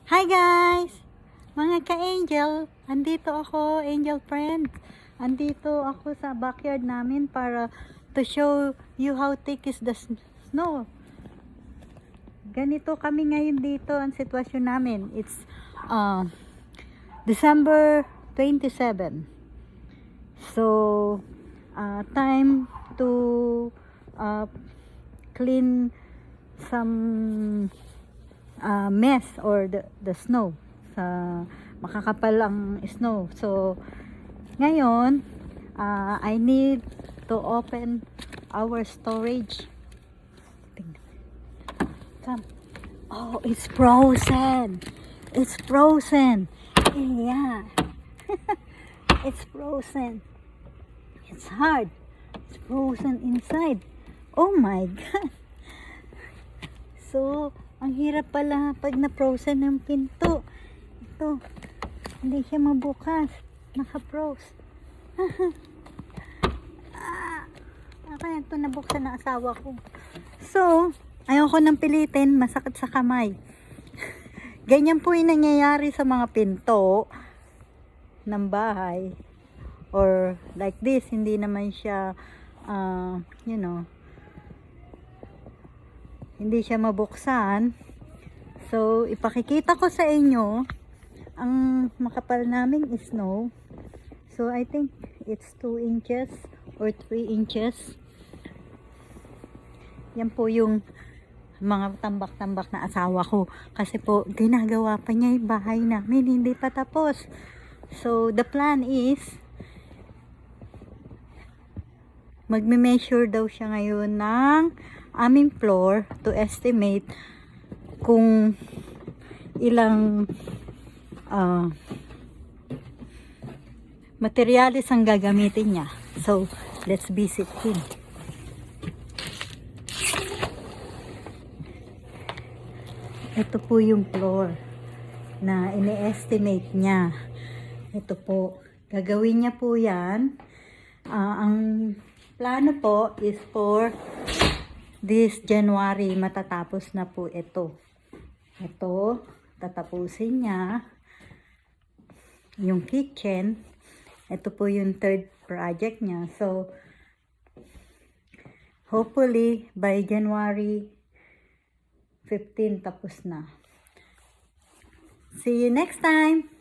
Hi guys! Mga ka-angel, andito ako, angel friend. Andito ako sa backyard namin para to show you how thick is the snow. Ganito kami ngayon dito, ang sitwasyon namin. It's December 27. So, time to clean some mess or the snow sa makakapal ang snow. So ngayon I need to open our storage. Come. Oh, it's frozen. It's frozen. Yeah. It's frozen. It's hard. It's frozen inside. Oh my god. So ang hirap pala pag na-frozen yung pinto. Ito, hindi siya mabukas. Naka-froze. Kaya ito nabuksan ng asawa ko. So, ayoko nang pilitin, masakit sa kamay. Ganyan po yung nangyayari sa mga pinto ng bahay. Or like this, hindi naman siya, hindi siya mabuksan. So ipakikita ko sa inyo ang makapal naming snow. So I think it's 2 inches or 3 inches. Yan po yung mga tambak-tambak na asawa ko, kasi po ginagawa pa niya yung bahay namin, hindi pa tapos. So the plan is magme-measure daw siya ngayon ng aming floor to estimate kung ilang materials ang gagamitin niya. So let's visit him. Ito po yung floor na ini-estimate niya. Ito po, gagawin niya po yan. Ang plano po is for this January, matatapos na po ito. Ito, tatapusin niya. Yung kitchen, ito po yung third project niya. So, hopefully, by January 15, tapos na. See you next time!